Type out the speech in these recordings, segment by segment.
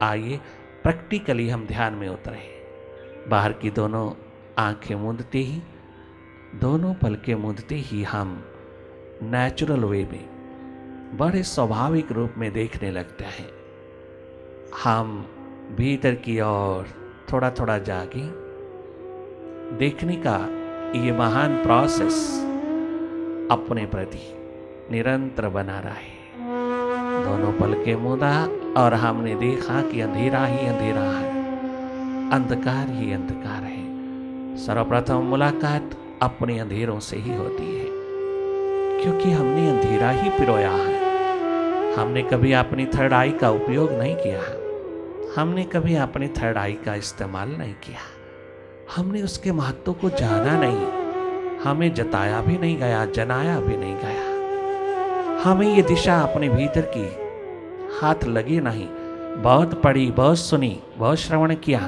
आइए प्रैक्टिकली हम ध्यान में उतरे। बाहर की दोनों आंखें मूंदते ही, दोनों पलकें मूंदते ही हम नेचुरल वे में, बड़े स्वाभाविक रूप में देखने लगते हैं। हम भीतर की ओर थोड़ा थोड़ा जागे। देखने का ये महान प्रोसेस अपने प्रति निरंतर बना रहे। दोनों पलकें मूंदा और हमने देखा कि अंधेरा ही अंधेरा है, अंधकार ही अंधकार है। सर्वप्रथम मुलाकात अपने अंधेरों से ही होती है, क्योंकि हमने अंधेरा ही पिरोया है। हमने कभी अपनी थर्ड आई का उपयोग नहीं किया, हमने कभी अपनी थर्ड आई का इस्तेमाल नहीं किया, हमने उसके महत्व को जाना नहीं, हमें जताया भी नहीं गया, जनाया भी नहीं गया। हमें ये दिशा अपने भीतर की हाथ लगी नहीं। बहुत पढ़ी, बहुत सुनी, बहुत श्रवण किया,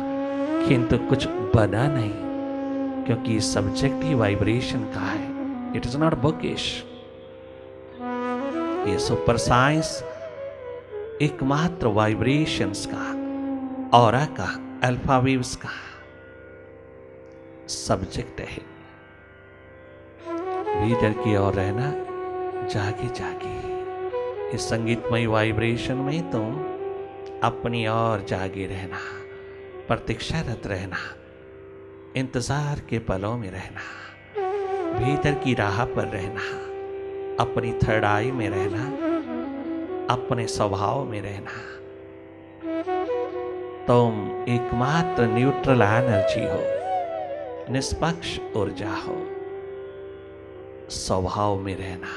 किंतु कुछ बना नहीं, क्योंकि सब्जेक्ट ही वाइब्रेशन का है। It is not bookish. ये सुपर साइंस एकमात्र वाइब्रेशंस का, ऑरा का, अल्फा वेव्स का सब्जेक्ट है। भीतर की ओर रहना, जागे जागे इस संगीतमय वाइब्रेशन में तुम अपनी ओर जागे रहना, प्रतीक्षारत रहना, इंतजार के पलों में रहना, भीतर की राह पर रहना, अपनी थर्ड आई में रहना, अपने स्वभाव में रहना। तुम एकमात्र न्यूट्रल एनर्जी हो, निष्पक्ष ऊर्जा हो। स्वभाव में रहना।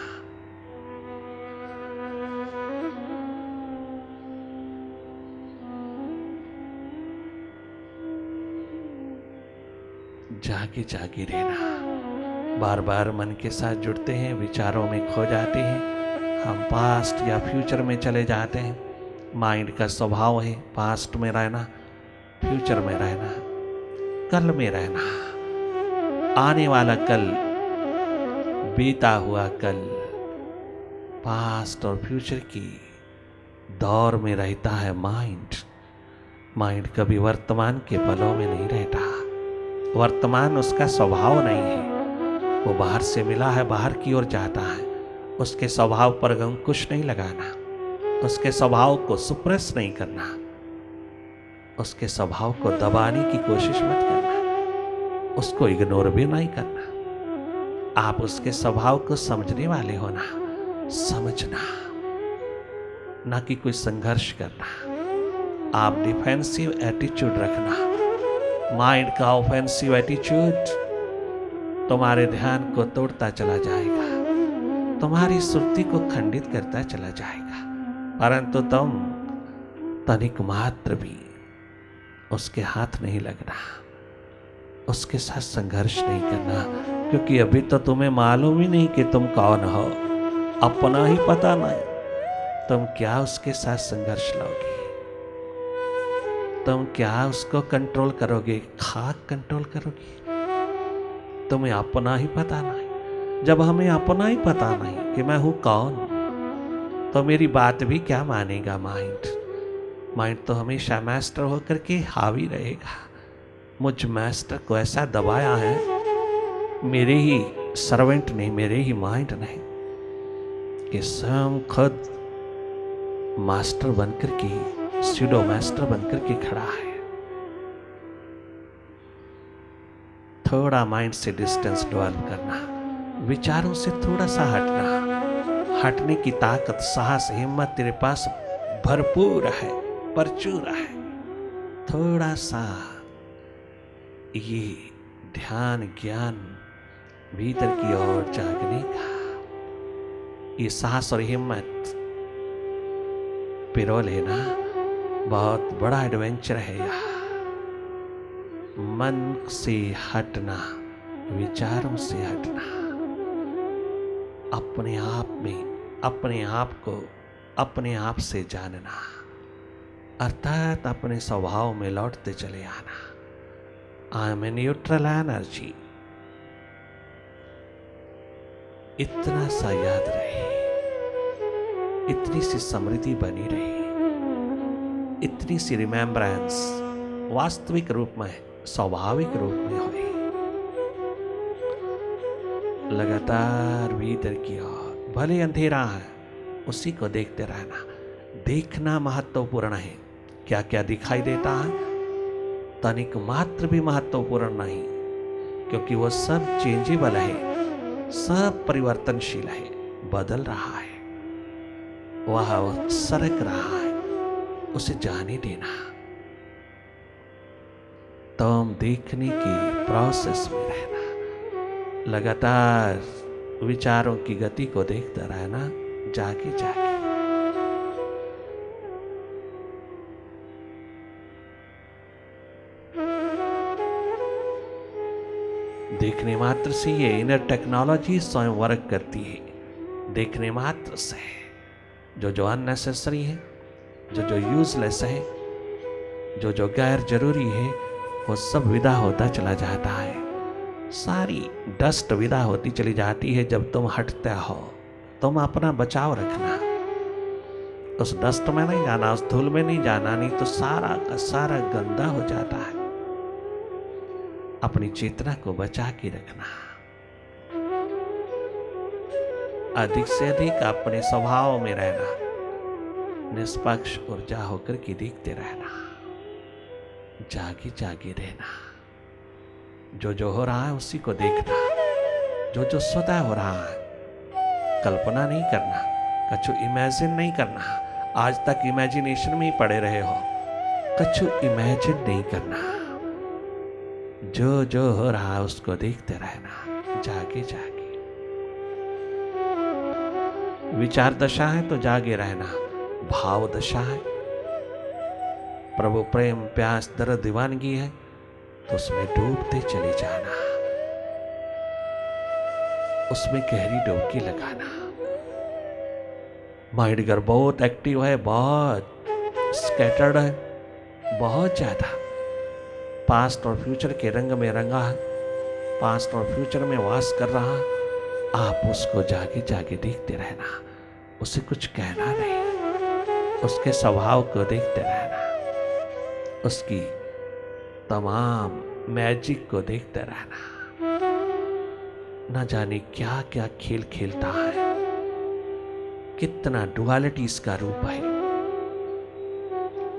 जागे जागे रहना। बार बार मन के साथ जुड़ते हैं, विचारों में खो जाते हैं, हम पास्ट या फ्यूचर में चले जाते हैं। माइंड का स्वभाव है पास्ट में रहना, फ्यूचर में रहना, कल में रहना। आने वाला कल, बीता हुआ कल, पास्ट और फ्यूचर की दौर में रहता है माइंड। माइंड कभी वर्तमान के पलों में नहीं रहता। वर्तमान उसका स्वभाव नहीं है। वो बाहर से मिला है, बाहर की ओर जाता है। उसके स्वभाव पर अंकुश नहीं लगाना, उसके स्वभाव को सुप्रेस नहीं करना, उसके स्वभाव को दबाने की कोशिश मत करना, उसको इग्नोर भी नहीं करना। आप उसके स्वभाव को समझने वाले हो ना, समझना, ना कि कोई संघर्ष करना। आप डिफेंसिव एटीट्यूड रखना। माइंड का ऑफेंसिव एटीट्यूड तुम्हारे ध्यान को तोड़ता चला जाएगा, तुम्हारी सुरती को खंडित करता चला जाएगा, परंतु तुम तनिक मात्र भी उसके हाथ नहीं लगना, उसके साथ संघर्ष नहीं करना, क्योंकि अभी तो तुम्हें मालूम ही नहीं कि तुम कौन हो। अपना ही पता नहीं, तुम क्या उसके साथ संघर्ष लोगे, तुम क्या उसको कंट्रोल करोगे, खाक कंट्रोल करोगे। तुम्हें अपना ही पता नहीं। जब हमें अपना ही पता नहीं कि मैं हूं कौन, तो मेरी बात भी क्या मानेगा माइंड। माइंड तो हमेशा मास्टर होकर के हावी रहेगा। मुझ मास्टर को ऐसा दबाया है मेरे ही सर्वेंट ने, मेरे ही माइंड ने, कि स्वयं खुद मास्टर बनकर के, स्यूडो मास्टर बनकर के खड़ा है। थोड़ा माइंड से डिस्टेंस डेवलप करना, विचारों से थोड़ा सा हटना। हटने की ताकत, साहस, हिम्मत तेरे पास भरपूर है, प्रचुर है। थोड़ा सा ये ध्यान, ज्ञान भीतर की ओर जागने का, ये साहस और हिम्मत पिरो लेना। बहुत बड़ा एडवेंचर है यह। मन से हटना, विचारों से हटना, अपने आप में अपने आप को अपने आप से जानना, अर्थात अपने स्वभाव में लौटते चले आना। I am a neutral energy. इतना सा याद रहे, इतनी सी समृद्धि बनी रहे। इतनी सी रिमेम्बरेंस वास्तविक रूप में, स्वाभाविक रूप में हुई। लगातार भीतर की ओर, भले अंधेरा है उसी को देखते रहना। देखना महत्वपूर्ण है। क्या क्या दिखाई देता है तनिक मात्र भी महत्वपूर्ण नहीं, क्योंकि वो सब चेंजेबल है, सब परिवर्तनशील है, बदल रहा है, वह सरक रहा है, उसे जाने देना। तुम देखने की प्रोसेस में रहना, लगातार विचारों की गति को देखता रहना, जागे जागे। देखने मात्र से ये इनर टेक्नोलॉजी स्वयं वर्क करती है। देखने मात्र से जो जो अननेसेसरी है, जो जो यूजलेस है, जो जो गैर जरूरी है, वो सब विदा होता चला जाता है। सारी डस्ट विदा होती चली जाती है जब तुम हटते हो। तुम अपना बचाव रखना, उस डस्ट में नहीं जाना, उस धूल में नहीं जाना, नहीं तो सारा का सारा गंदा हो जाता है। अपनी चेतना को बचा के रखना, अधिक से अधिक अपने स्वभाव में रहना, निष्पक्ष ऊर्जा होकर के देखते रहना, जागे जागे रहना। जो जो हो रहा है उसी को देखना, जो जो स्वतः हो रहा है, कल्पना नहीं करना, कछु इमेजिन नहीं करना। आज तक इमेजिनेशन में ही पड़े रहे हो, कछु इमेजिन नहीं करना। जो जो हो रहा है उसको देखते रहना, जागे जागे। विचार दशा है तो जागे रहना, भाव दशा है, प्रभु प्रेम प्यास दर्द दीवानगी है तो उसमें डूबते चले जाना, उसमें गहरी डुबकी लगाना। माइंड अगर बहुत एक्टिव है, बहुत स्कैटर्ड है, बहुत ज्यादा पास्ट और फ्यूचर के रंग में रंगा है, पास्ट और फ्यूचर में वास कर रहा, आप उसको जागे जागे देखते रहना, उसे कुछ कहना नहीं, उसके स्वभाव को देखते रहना, उसकी तमाम मैजिक को देखते रहना। न जाने क्या क्या खेल खेलता है, कितना डुअलिटी इसका रूप है।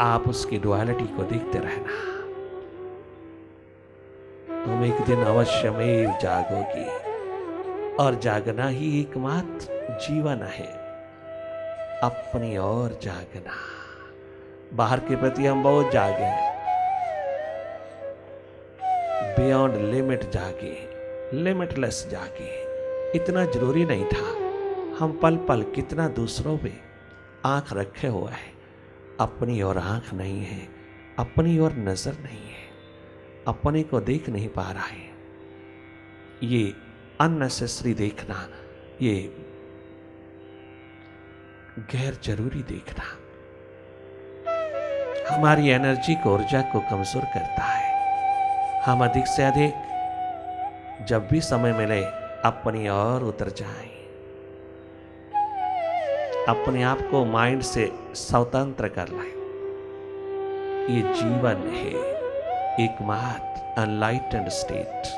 आप उसकी डुअलिटी को देखते रहना। तुम एक दिन अवश्य में जागोगी, और जागना ही एकमात्र जीवन है। अपनी ओर जागना। बाहर के प्रति हम बहुत जागे हैं, बियॉन्ड लिमिट जागे, लिमिटलेस जागे। इतना जरूरी नहीं था। हम पल पल कितना दूसरों पे आंख रखे हुए हैं, अपनी ओर आंख नहीं है, अपनी ओर नजर नहीं है, अपने को देख नहीं पा रहा है। ये अननेसेसरी देखना, ये गैर जरूरी देखना हमारी एनर्जी को, ऊर्जा को कमजोर करता है। हम अधिक से अधिक जब भी समय मिले अपनी ओर उतर जाएं, अपने आप को माइंड से स्वतंत्र कर लें। ये जीवन है, एकमात्र अनलाइटेंड स्टेट।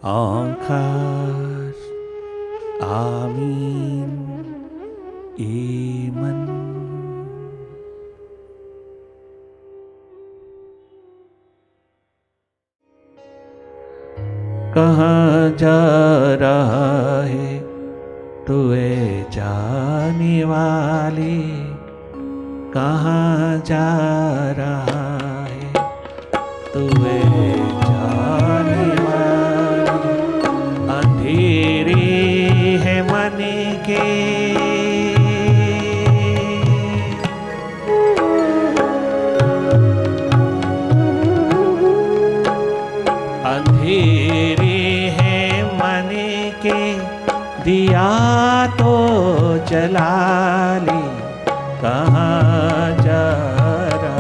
ओंकार आमीन ईमन। कहाँ जा रहा है तू ए जाने वाले, कहाँ जा रहा है तू ए जाने वाले। अंधेरे है मन के अंधेरे दिया तो जला ले, कहाँ जा रहा।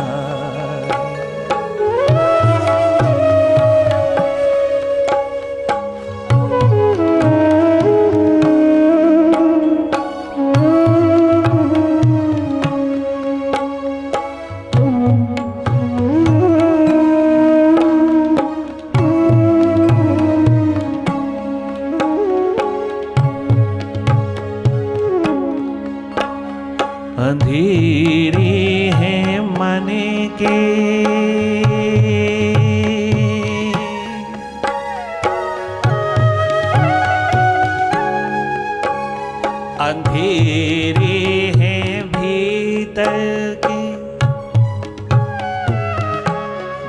अंधेरे हैं मन के, अंधेरे हैं भीतर के,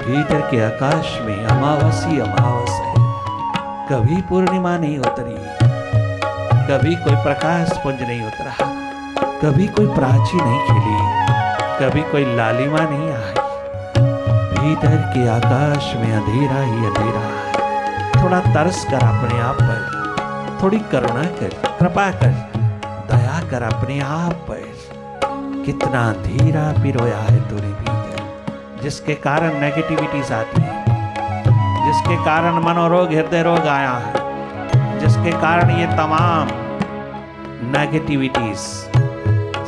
भीतर के आकाश में अमावस ही अमावस है। कभी पूर्णिमा नहीं उतरी, कभी कोई प्रकाश पुंज नहीं उतरा, कभी कोई प्राची नहीं खिली, कभी कोई लालिमा नहीं आई। भीतर के आकाश में अंधेरा ही अंधेरा है। थोड़ा तरस कर अपने आप पर, थोड़ी करुणा कर, कृपा कर, दया कर अपने आप पर। कितना अंधेरा पिरोया है तूने भीतर, जिसके कारण नेगेटिविटीज आती है, जिसके कारण मनोरोग हृदय रोग आया है, जिसके कारण ये तमाम नेगेटिविटीज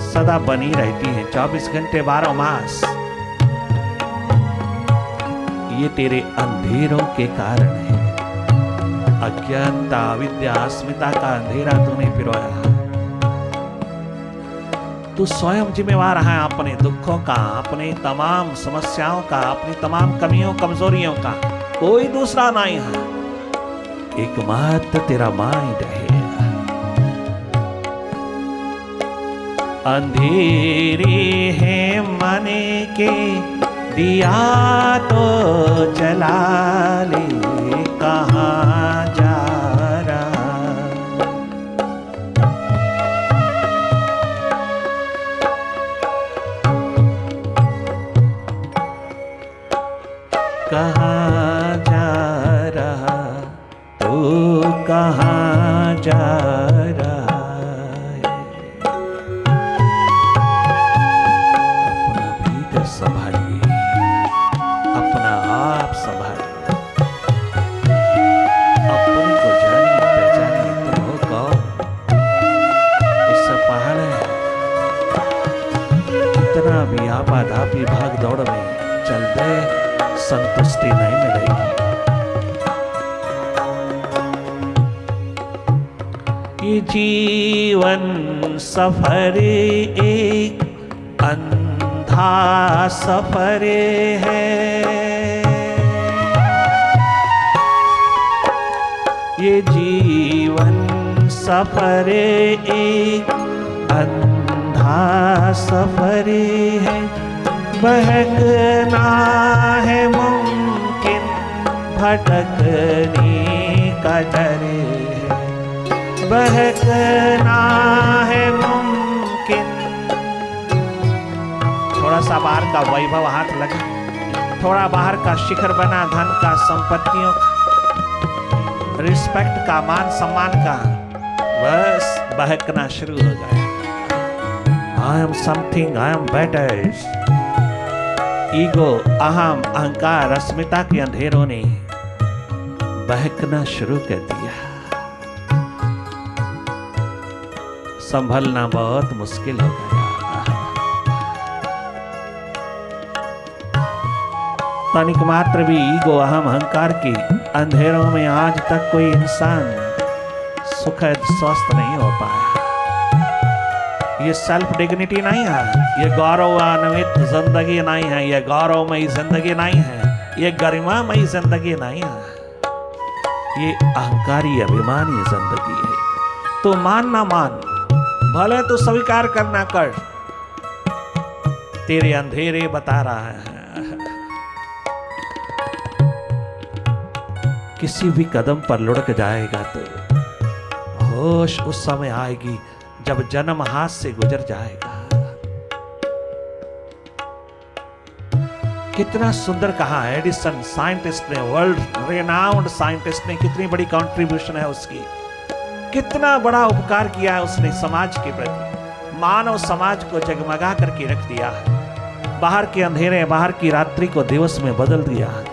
सदा बनी रहती हैं 24 घंटे 12 मास। ये तेरे अंधेरों के कारण है। अज्ञानता, अविद्या, अस्मिता का अंधेरा तूने पिरोया है। तू स्वयं जिम्मेवार है अपने दुखों का, अपने तमाम समस्याओं का, अपनी तमाम कमियों कमजोरियों का। कोई दूसरा नहीं है, एकमात्र तेरा माइंड है। अंधेरे हैं मन के, दिया तो जला ले, कहाँ जा रहा। कहाँ जा रहा तू, कहाँ जा रहा। संभालिए, अपना आप संभालिए, अपने को जानिए, पहचानिए। तुम हो कौन? उससे पहाड़ है। कितना भी आपाधापी भाग दौड़ में चल दे, संतुष्टि नहीं मिलेगी। ये जीवन सफर एक सफर है, ये जीवन सफर एक अंधा सफर है। बहकना है मुमकिन, भटकने का डर है। बहकना है मुमकिन। थोड़ा सा बाहर का वैभव हाथ लगा, थोड़ा बाहर का शिखर बना, धन का, संपत्तियों का, रिस्पेक्ट का, मान सम्मान का, बस बहकना शुरू हो गया। I am something, I am better. Ego, अहम, अहंकार, अस्मिता के अंधेरों ने बहकना शुरू कर दिया। संभलना बहुत मुश्किल हो गया। तनिक मात्र भी ईगो, अहम, अहंकार के अंधेरों में आज तक कोई इंसान सुखद स्वस्थ नहीं हो पाया। ये सेल्फ डिग्निटी नहीं है, ये गौरवान्वित जिंदगी नहीं है, ये गौरवमयी जिंदगी नहीं है, ये गरिमामयी जिंदगी नहीं है, ये अहंकारी अभिमानी जिंदगी है। तो मान ना मान, भले तो स्वीकार करना कर, तेरे अंधेरे बता रहा है। किसी भी कदम पर लुढ़क जाएगा तो होश उस समय आएगी जब जन्म हाथ से गुजर जाएगा। कितना सुंदर कहा एडिसन साइंटिस्ट ने, वर्ल्ड रेनाउंड साइंटिस्ट ने, कितनी बड़ी कंट्रीब्यूशन है उसकी। कितना बड़ा उपकार किया है उसने समाज के प्रति। मानव समाज को जगमगा करके रख दिया है। बाहर के अंधेरे, बाहर की रात्रि को दिवस में बदल दिया है।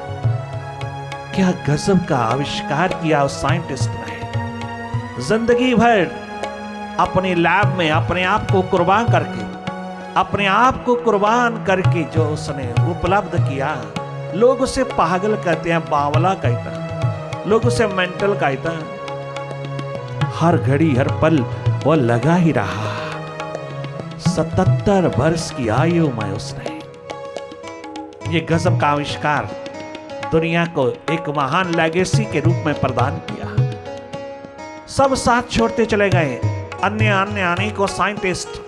क्या गजब का आविष्कार किया उस साइंटिस्ट ने। जिंदगी भर अपने लैब में अपने आप को कुर्बान करके, अपने आप को कुर्बान करके जो उसने उपलब्ध किया, लोग उसे पागल कहते हैं, बावला कहते हैं, लोग उसे मेंटल कहते हैं। हर घड़ी हर पल वो लगा ही रहा। 77 वर्ष की आयु में उसने ये गजब का आविष्कार दुनिया को एक महान लेगेसी के रूप में प्रदान किया। सब साथ छोड़ते चले गए, अन्य अनेकों साइंटिस्ट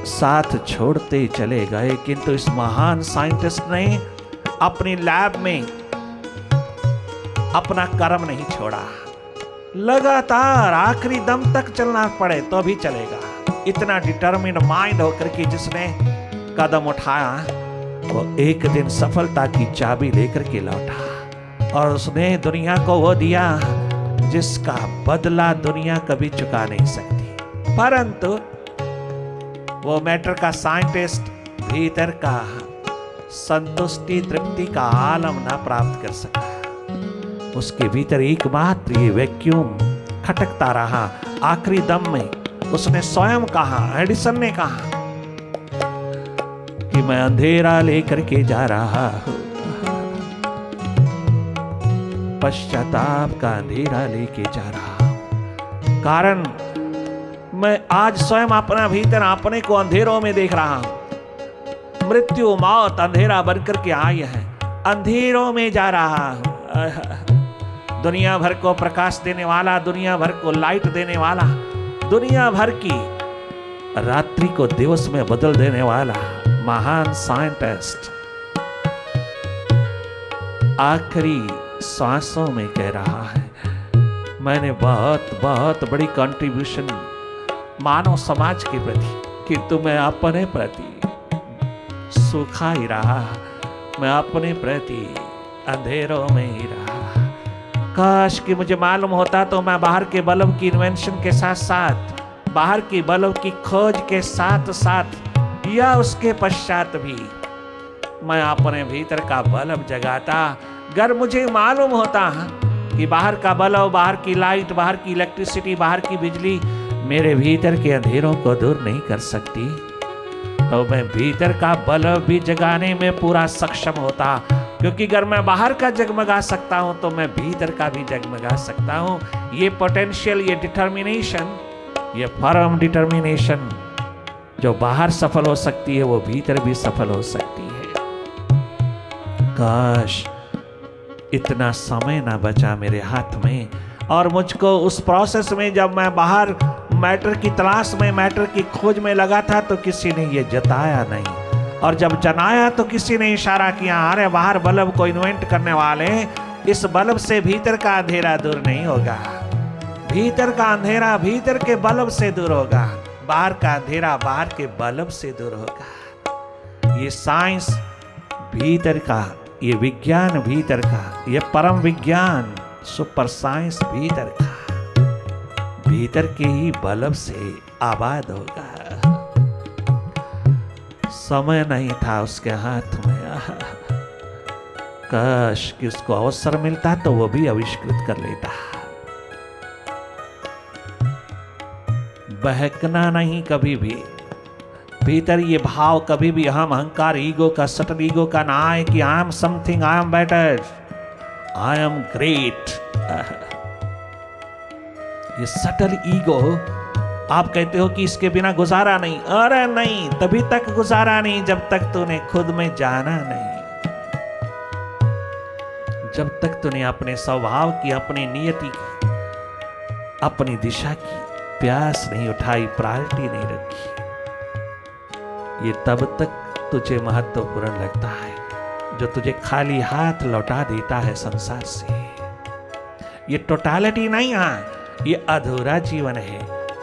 साथ छोड़ते चले गए, किंतु इस महान साइंटिस्ट ने अपनी लैब में अपना कर्म नहीं छोड़ा। लगातार आखिरी दम तक चलना पड़े तो भी चलेगा। इतना डिटरमिन्ड माइंड होकर के जिसने कदम उठाया, वो एक दिन सफलता की चाबी लेकर के लौटा और उसने दुनिया को वो दिया जिसका बदला दुनिया कभी चुका नहीं सकती। परंतु वो मैटर का साइंटिस्ट भीतर का संतुष्टि तृप्ति का आलम ना प्राप्त कर सका। उसके भीतर एकमात्र ये वैक्यूम खटकता रहा। आखिरी दम में उसने स्वयं कहा, एडिसन ने कहा कि मैं अंधेरा लेकर के जा रहा हूं, पश्चाताप का अंधेरा लेके जा रहा हूं। कारण मैं आज स्वयं अपना भीतर अपने को अंधेरों में देख रहा हूं। मृत्यु मौत अंधेरा बनकर के आई है, अंधेरों में जा रहा हूं। दुनिया भर को प्रकाश देने वाला, दुनिया भर को लाइट देने वाला, दुनिया भर की रात्रि को दिवस में बदल देने वाला महान साइंटिस्ट आखिरी सांसों में कह रहा है, मैंने बहुत बहुत बड़ी कंट्रीब्यूशन मानव समाज के प्रति, किंतु मैं अपने प्रति सूखा ही रहा, मैं अपने प्रति अंधेरों में ही रहा। काश कि मुझे मालूम होता तो मैं बाहर के बल्ब की इन्वेंशन के साथ साथ, बाहर की बल्ब की खोज के साथ साथ या उसके पश्चात भी मैं अपने भीतर का बल्ब जगाता। अगर मुझे मालूम होता कि बाहर का बल्ब, बाहर की लाइट, बाहर की इलेक्ट्रिसिटी, बाहर की बिजली मेरे भीतर के अंधेरों को दूर नहीं कर सकती, तो मैं भीतर का बल्ब भी जगाने में पूरा सक्षम होता। क्योंकि अगर मैं बाहर का जगमगा सकता हूं तो मैं भीतर का भी जगमगा सकता हूं। ये पोटेंशियल, ये डिटर्मिनेशन, ये फर्म डिटर्मिनेशन जो बाहर सफल हो सकती है वो भीतर भी सफल हो सकती है। काश इतना समय ना बचा मेरे हाथ में और मुझको उस प्रोसेस में, जब मैं बाहर मैटर की तलाश में, मैटर की खोज में लगा था, तो किसी ने ये जताया नहीं, और जब जनाया तो किसी ने इशारा किया, अरे बाहर बल्ब को इन्वेंट करने वाले, इस बल्ब से भीतर का अंधेरा दूर नहीं होगा, भीतर का अंधेरा भीतर के बल्ब से दूर होगा, बाहर का अंधेरा बाहर के बल्ब से दूर होगा। ये साइंस भीतर का, ये विज्ञान भीतर का, ये परम विज्ञान सुपर साइंस भीतर का, भीतर के ही बल्ब से आबाद होगा। समय नहीं था उसके हाथ में। काश कि उसको अवसर मिलता तो वो भी आविष्कृत कर लेता। बहकना नहीं कभी भी, भीतर ये भाव कभी भी अहम, अहंकार, ईगो का, सटल ईगो का ना आए कि I am something, I am better, I am great. ये सटल ईगो, आप कहते हो कि इसके बिना गुजारा नहीं, अरे नहीं, तभी तक गुजारा नहीं जब तक तूने खुद में जाना नहीं, जब तक तूने अपने स्वभाव की, अपनी नियति की, अपनी दिशा की प्यास नहीं उठाई, प्रायोरिटी नहीं रखी, ये तब तक तुझे महत्वपूर्ण लगता है जो तुझे खाली हाथ लौटा देता है संसार से। ये टोटालिटी नहीं है, ये अधूरा जीवन है,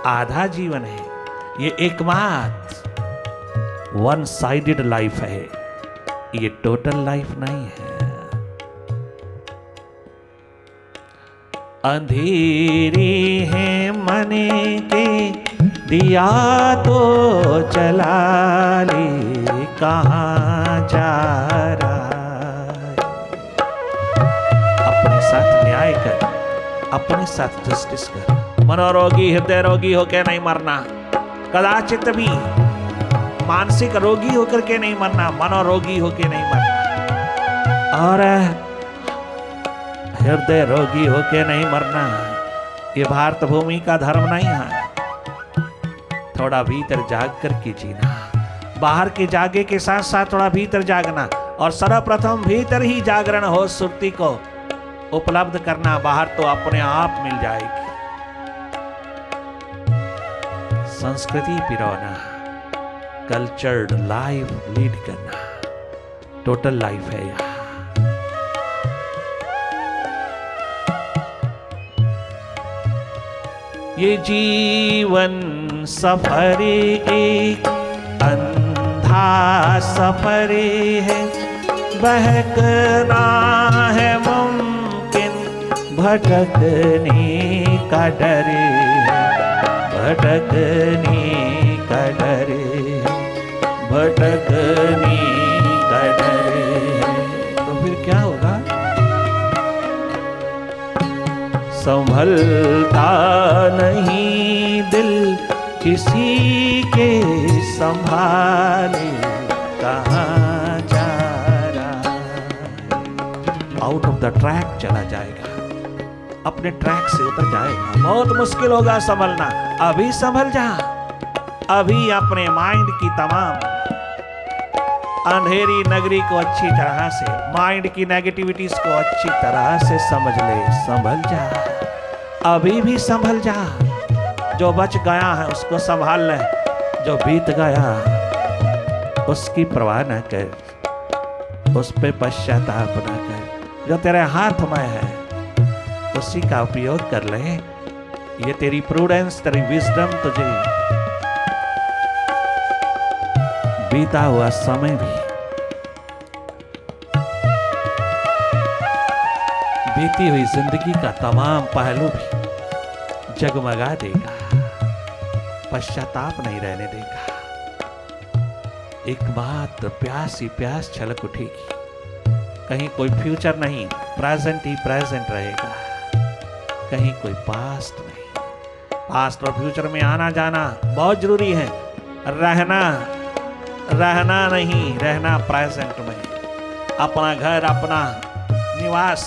आधा जीवन है, ये एकमात्र वन साइडेड लाइफ है, ये टोटल लाइफ नहीं है। अंधेरे हैं मन के दिया तो चला ले, कहाँ जा रहा है। अपने साथ न्याय कर, अपने साथ जस्टिस कर। मनोरोगी हृदय रोगी होकर नहीं मरना, कदाचित भी मानसिक रोगी होकर के नहीं मरना, मनोरोगी होकर नहीं मरना, और हृदय रोगी होके नहीं मरना। ये भारत भूमि का धर्म नहीं है। थोड़ा भीतर जाग कर के जीना, बाहर के जागे के साथ साथ थोड़ा भीतर जागना, और सर्वप्रथम भीतर ही जागरण हो सुरती को उपलब्ध करना, बाहर तो अपने आप मिल जाएगी। संस्कृति पिरोना, कल्चर्ड लाइफ लीड करना, टोटल लाइफ है यह। ये जीवन सफर एक अंधा सफर है, बहकना है मुमकिन, भटकने का डर है, भटकने का डर है, भटकने का डर है। तो फिर क्या होगा? संभलता नहीं दिल किसी के संभाले, कहाँ जा रहा है। आउट ऑफ द ट्रैक चला जाएगा, अपने ट्रैक से उतर जाएगा। बहुत मुश्किल होगा संभलना। अभी संभल जा, अभी अपने माइंड की तमाम अंधेरी नगरी को अच्छी तरह से, माइंड की नेगेटिविटीज को अच्छी तरह से समझ ले। संभल जा, अभी भी संभल जा। जो बच गया है उसको संभाल ले, जो बीत गया उसकी परवाह न कर, उस पे पश्चाताप न कर। जो तेरे हाथ में है उसी का उपयोग कर ले। ये तेरी प्रूडेंस, तेरी विजडम तुझे बीता हुआ समय भी, बीती हुई जिंदगी का तमाम पहलू भी जगमगा देगा, पश्चाताप नहीं रहने देगा। एकमात्र प्यास ही प्यास छलक उठेगी। कहीं कोई फ्यूचर नहीं, प्रेजेंट ही प्रेजेंट रहेगा, कहीं कोई पास्ट नहीं। पास्ट और फ्यूचर में आना जाना बहुत जरूरी है। रहना नहीं, रहना प्रेजेंट में। अपना घर, अपना निवास,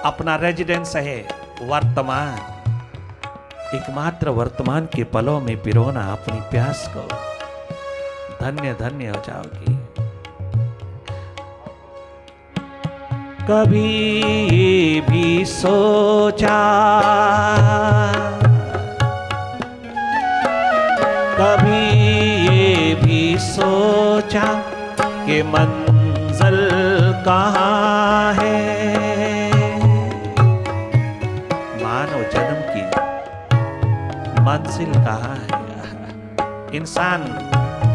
अपना रेजिडेंस है वर्तमान। एकमात्र वर्तमान के पलों में पिरोना अपनी प्यास को, धन्य धन्य हो जाओगी। कभी ये भी सोचा, कभी ये भी सोचा कि मंजिल कहाँ है। मानव जन्म की मंजिल कहाँ है? इंसान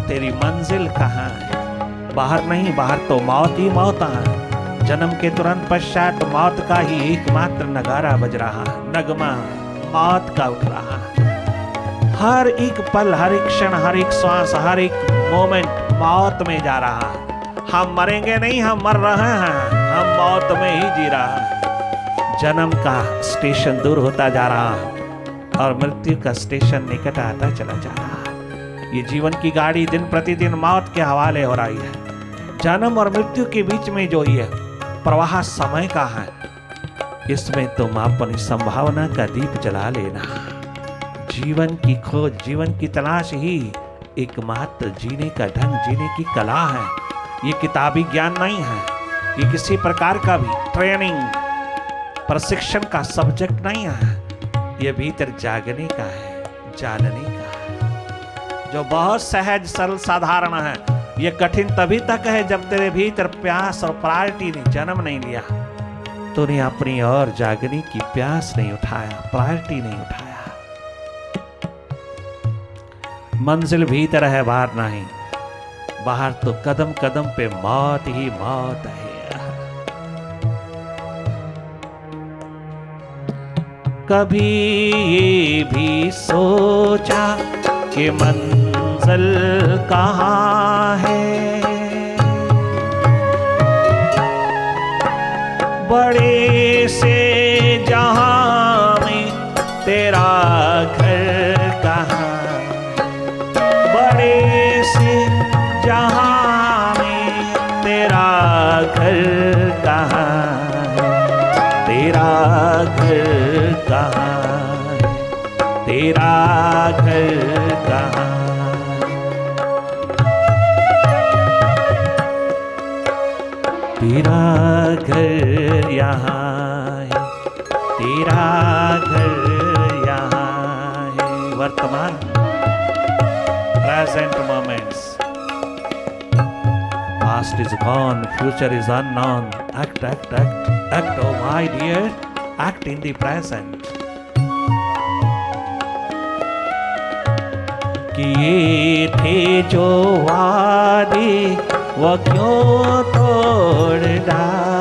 तेरी मंजिल कहाँ है? बाहर नहीं, बाहर तो मौत ही मौत है। जन्म के तुरंत पश्चात मौत का ही एकमात्र नगारा बज रहा है, नगमा मौत का उठ रहा है। हर एक पल, हर एक क्षण, हर एक श्वास, हर एक मोमेंट मौत में जा रहा है। हम मरेंगे नहीं, हम मर रहे हैं, हम मौत में ही जी रहा है। जन्म का स्टेशन दूर होता जा रहा है और मृत्यु का स्टेशन निकट आता चला जा रहा है। ये जीवन की गाड़ी दिन प्रतिदिन मौत के हवाले हो रही है। जन्म और मृत्यु के बीच में जो ये प्रवाह समय का है, इसमें तुम अपनी संभावना का दीप जला लेना। जीवन की खोज, जीवन की तलाश ही एकमात्र जीने का ढंग, जीने की कला है। ये किताबी ज्ञान नहीं है, ये किसी प्रकार का भी ट्रेनिंग, प्रशिक्षण का सब्जेक्ट नहीं है। ये भीतर जागने का है, जानने का है, जो बहुत सहज, सरल, साधारण है। ये कठिन तभी तक है जब तेरे भीतर प्यास और प्रायोरिटी ने जन्म नहीं लिया। तूने अपनी और जागने की प्यास नहीं उठाया, प्रायोरिटी नहीं उठाया। मंजिल भीतर है, बाहर नहीं। बाहर तो कदम कदम पे मौत ही मौत है। कभी ये भी सोचा कि मंजिल कहाँ है। बड़े से जहां में तेरा घर कहाँ, बड़े से जहां में तेरा घर कहाँ, तेरा घर कहाँ है, तेरा घर कहाँ। तेरा घर यहाँ है, तेरा घर यहाँ है। वर्तमान, present moments. Past is gone, future is unknown. Act, act, act, act, oh my dear, act in the present. किए थे जो वादे वो क्यों तोड़ डाले,